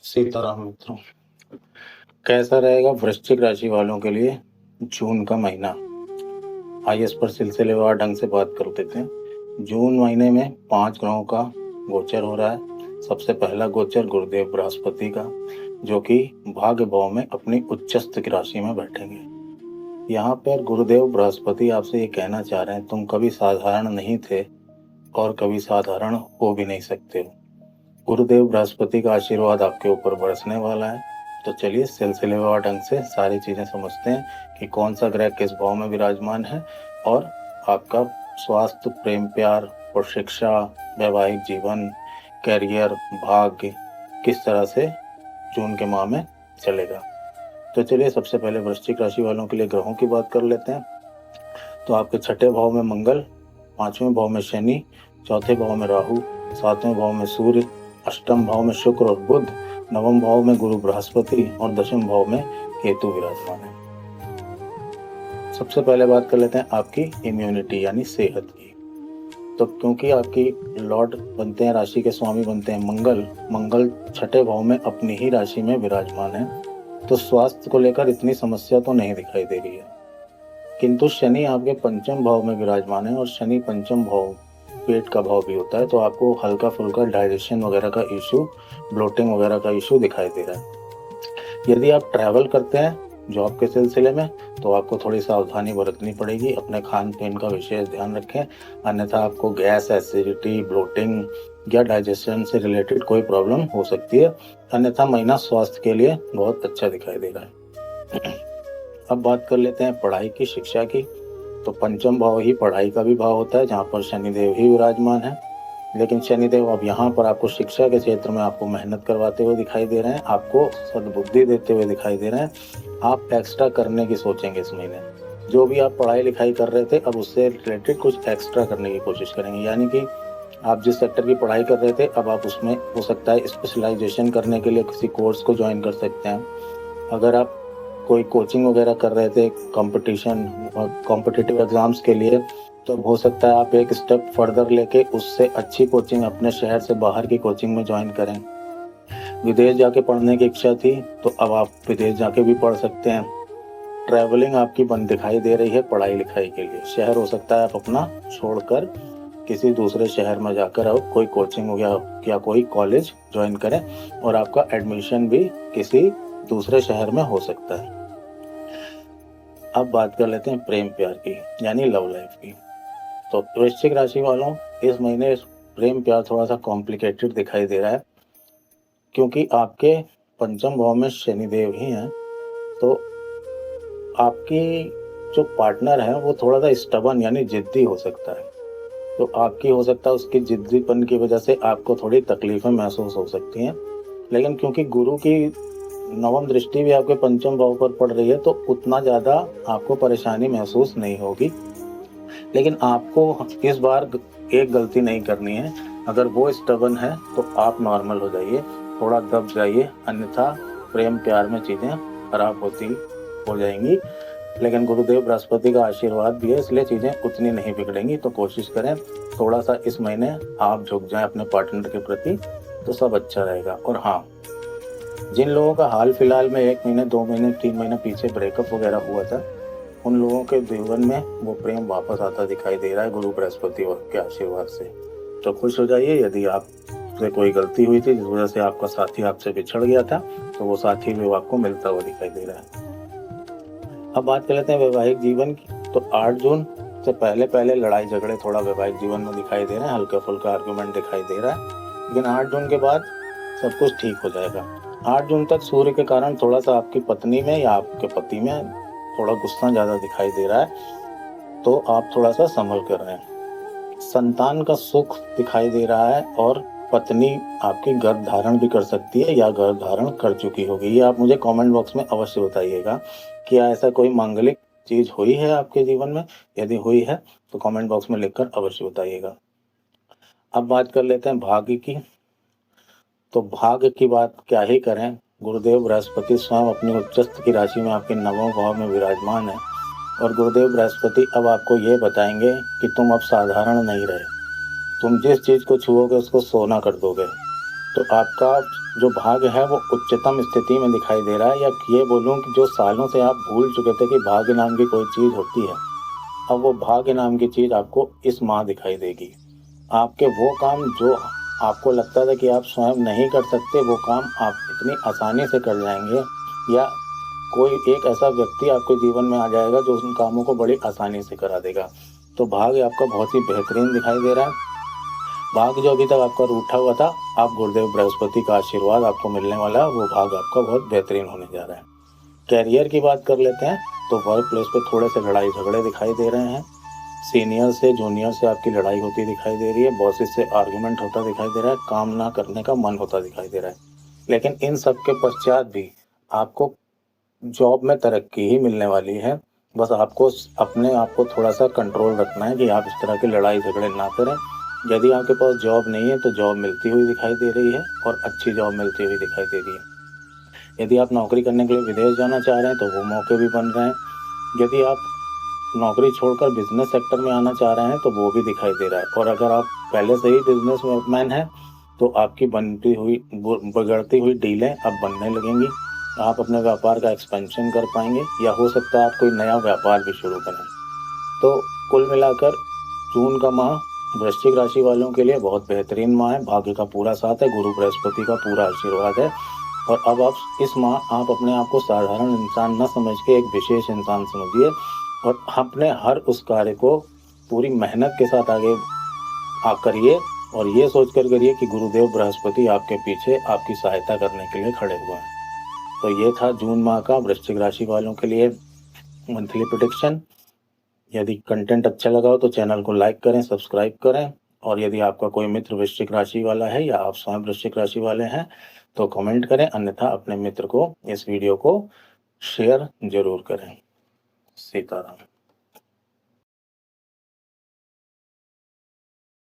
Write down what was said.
सीताराम मित्रों, कैसा रहेगा वृश्चिक राशि वालों के लिए जून का महीना? आइए इस पर सिलसिलेवार ढंग से बात कर लेते हैं। जून महीने में 5 ग्रहों का गोचर हो रहा है। सबसे पहला गोचर गुरुदेव बृहस्पति का, जो कि भाग्य भाव में अपनी उच्चस्थ की राशि में बैठेंगे। यहाँ पर गुरुदेव बृहस्पति आपसे ये कहना चाह रहे हैं, तुम कभी साधारण नहीं थे और कभी साधारण हो भी नहीं सकते हो। गुरुदेव बृहस्पति का आशीर्वाद आपके ऊपर बरसने वाला है। तो चलिए सिलसिलेवार ढंग से सारी चीजें समझते हैं कि कौन सा ग्रह किस भाव में विराजमान है और आपका स्वास्थ्य, प्रेम, प्यार और शिक्षा, वैवाहिक जीवन, कैरियर, भाग्य किस तरह से जून के माह में चलेगा। तो चलिए सबसे पहले वृश्चिक राशि वालों के लिए ग्रहों की बात कर लेते हैं। तो आपके छठे भाव में मंगल, पांचवें भाव में शनि, चौथे भाव में राहु, सातवें भाव में सूर्य, अष्टम भाव में शुक्र और बुध, नवम भाव में गुरु बृहस्पति और दशम भाव में केतु विराजमान है। सबसे पहले बात कर लेते हैं आपकी इम्यूनिटी यानी सेहत की। तो क्योंकि आपकी लॉर्ड बनते हैं, राशि के स्वामी बनते हैं मंगल छठे भाव में अपनी ही राशि में विराजमान है, तो स्वास्थ्य को लेकर इतनी समस्या तो नहीं दिखाई दे रही है। किंतु शनि आपके पंचम भाव में विराजमान है और शनि पंचम भाव पेट का भाव भी होता है, तो आपको हल्का फुल्का डाइजेशन वगैरह का इशू, ब्लोटिंग वगैरह का इशू दिखाई दे रहा है। यदि आप ट्रैवल करते हैं जॉब के सिलसिले में, तो आपको थोड़ी सावधानी बरतनी पड़ेगी। अपने खान पीन का विशेष ध्यान रखें, अन्यथा आपको गैस, एसिडिटी, ब्लोटिंग या डाइजेशन से रिलेटेड कोई प्रॉब्लम हो सकती है। अन्यथा महीना स्वास्थ्य के लिए बहुत अच्छा दिखाई दे रहा है। अब बात कर लेते हैं पढ़ाई की, शिक्षा की। तो पंचम भाव ही पढ़ाई का भी भाव होता है, जहाँ पर शनिदेव ही विराजमान है। लेकिन शनिदेव अब यहाँ पर आपको शिक्षा के क्षेत्र में आपको मेहनत करवाते हुए दिखाई दे रहे हैं, आपको सद्बुद्धि देते हुए दिखाई दे रहे हैं। आप एक्स्ट्रा करने की सोचेंगे इस महीने। जो भी आप पढ़ाई लिखाई कर रहे थे, अब उससे रिलेटेड कुछ एक्स्ट्रा करने की कोशिश करेंगे। यानी कि आप जिस सेक्टर की पढ़ाई कर रहे थे, अब आप उसमें हो सकता है स्पेशलाइजेशन करने के लिए किसी कोर्स को ज्वाइन कर सकते हैं। अगर आप कोई कोचिंग वगैरह कर रहे थे कॉम्पिटिटिव एग्जाम्स के लिए, तो हो सकता है आप एक स्टेप फर्दर लेके उससे अच्छी कोचिंग अपने शहर से बाहर की कोचिंग में ज्वाइन करें। विदेश जाके पढ़ने की इच्छा थी, तो अब आप विदेश जाके भी पढ़ सकते हैं। ट्रैवलिंग आपकी बंद दिखाई दे रही है पढ़ाई लिखाई के लिए। शहर हो सकता है आप अपना छोड़कर किसी दूसरे शहर में जाकर आप कोई कोचिंग या कोई कॉलेज ज्वाइन करें और आपका एडमिशन भी किसी दूसरे शहर में हो सकता है। अब बात कर लेते हैं प्रेम प्यार की यानी लव लाइफ की। तो वृश्चिक राशि वालों, इस महीने प्रेम प्यार थोड़ा सा कॉम्प्लिकेटेड दिखाई दे रहा है, क्योंकि आपके पंचम भाव में शनिदेव ही हैं। तो आपकी जो पार्टनर है वो थोड़ा सा स्टबन यानी जिद्दी हो सकता है। तो आपकी हो सकता है उसकी जिद्दीपन की वजह से आपको थोड़ी तकलीफें महसूस हो सकती हैं। लेकिन क्योंकि गुरु की नवम दृष्टि भी आपके पंचम भाव पर पड़ रही है, तो उतना ज़्यादा आपको परेशानी महसूस नहीं होगी। लेकिन आपको इस बार एक गलती नहीं करनी है। अगर वो स्टबन है तो आप नॉर्मल हो जाइए, थोड़ा दब जाइए, अन्यथा प्रेम प्यार में चीज़ें खराब हो जाएंगी। लेकिन गुरुदेव बृहस्पति का आशीर्वाद भी है, इसलिए चीज़ें उतनी नहीं बिगड़ेंगी। तो कोशिश करें थोड़ा सा इस महीने आप झुक जाएं अपने पार्टनर के प्रति, तो सब अच्छा रहेगा। और हाँ, जिन लोगों का हाल फिलहाल में 1 महीने, 2 महीने, 3 महीने पीछे ब्रेकअप वगैरह हुआ था, उन लोगों के जीवन में वो प्रेम वापस आता दिखाई दे रहा है गुरु बृहस्पति के आशीर्वाद से। तो खुश हो जाइए। यदि आपसे कोई गलती हुई थी जिस वजह से आपका साथी आपसे बिछड़ गया था, तो वो साथी भी आपको मिलता हुआ दिखाई दे रहा है। अब बात कर लेते हैं वैवाहिक जीवन की। तो 8 जून से पहले लड़ाई झगड़े थोड़ा वैवाहिक जीवन में दिखाई दे रहे हैं, हल्का फुल्का आर्गुमेंट दिखाई दे रहा है। लेकिन 8 जून के बाद सब कुछ ठीक हो जाएगा। 8 जून तक सूर्य के कारण थोड़ा सा आपकी पत्नी में या आपके पति में थोड़ा गुस्सा ज़्यादा दिखाई दे रहा है, तो आप थोड़ा सा संभल कर रहे हैं। संतान का सुख दिखाई दे रहा है और पत्नी आपकी गर्भ धारण भी कर सकती है या गर्भ धारण कर चुकी होगी। ये आप मुझे कमेंट बॉक्स में अवश्य बताइएगा कि ऐसा कोई मांगलिक चीज़ हुई है आपके जीवन में। यदि हुई है तो कमेंट बॉक्स में लिखकर अवश्य बताइएगा। अब बात कर लेते हैं भाग्य की। तो भाग्य की बात क्या ही करें, गुरुदेव बृहस्पति स्वयं अपनी उच्चस्थ की राशि में आपके नवम भाव में विराजमान है और गुरुदेव बृहस्पति अब आपको ये बताएंगे कि तुम अब साधारण नहीं रहे। तुम जिस चीज़ को छुओगे उसको सोना कर दोगे। तो आपका जो भाग्य है वो उच्चतम स्थिति में दिखाई दे रहा है, या ये बोलूँ कि जो सालों से आप भूल चुके थे कि भाग्य नाम की कोई चीज़ होती है, अब वो भाग्य नाम की चीज़ आपको इस माह दिखाई देगी। आपके वो काम जो आपको लगता था कि आप स्वयं नहीं कर सकते, वो काम आप इतनी आसानी से कर जाएँगे, या कोई एक ऐसा व्यक्ति आपके जीवन में आ जाएगा जो उन कामों को बड़ी आसानी से करा देगा। तो भाग्य आपका बहुत ही बेहतरीन दिखाई दे रहा है। भाग्य जो अभी तक आपका रूठा हुआ था, आप गुरुदेव बृहस्पति का आशीर्वाद आपको मिलने वाला है, वो भाग्य आपका बहुत बेहतरीन होने जा रहा है। करियर की बात कर लेते हैं, तो वर्क प्लेस पे थोड़े से लड़ाई झगड़े दिखाई दे रहे हैं। सीनियर से जूनियर से आपकी लड़ाई होती दिखाई दे रही है, बॉसेस से आर्गुमेंट होता दिखाई दे रहा है, काम ना करने का मन होता दिखाई दे रहा है। लेकिन इन सब के पश्चात भी आपको जॉब में तरक्की ही मिलने वाली है। बस आपको अपने आप को थोड़ा-सा कंट्रोल रखना है कि आप इस तरह की लड़ाई झगड़े ना करें। यदि आपके पास जॉब नहीं है, तो जॉब मिलती हुई दिखाई दे रही है, और अच्छी जॉब मिलती हुई दिखाई दे रही है। यदि आप नौकरी करने के लिए विदेश जाना चाह रहे हैं, तो वो मौके भी बन रहे हैं। यदि आप नौकरी छोड़कर बिज़नेस सेक्टर में आना चाह रहे हैं, तो वो भी दिखाई दे रहा है। और अगर आप पहले से ही बिज़नेसमैन हैं, तो आपकी बनती हुई बिगड़ती हुई डीलें अब बनने लगेंगी। आप अपने व्यापार का एक्सपेंशन कर पाएँगे, या हो सकता है आप कोई नया व्यापार भी शुरू करें। तो कुल मिलाकर जून का माह वृश्चिक राशि वालों के लिए बहुत बेहतरीन माह है। भाग्य का पूरा साथ है, गुरु बृहस्पति का पूरा आशीर्वाद है। और अब आप इस माह आप अपने आप को साधारण इंसान न समझ के एक विशेष इंसान समझिए, और अपने हर उस कार्य को पूरी मेहनत के साथ आगे करिए, और ये सोचकर करिए कि गुरुदेव बृहस्पति आपके पीछे आपकी सहायता करने के लिए खड़े हुए हैं। तो ये था जून माह का वृश्चिक राशि वालों के लिए मंथली प्रेडिक्शन। यदि कंटेंट अच्छा लगा हो तो चैनल को लाइक करें, सब्सक्राइब करें, और यदि आपका कोई मित्र वृश्चिक राशि वाला है, या आप स्वयं वृश्चिक राशि वाले हैं, तो कमेंट करें, अन्यथा अपने मित्र को इस वीडियो को शेयर ज़रूर करें। सीताराम।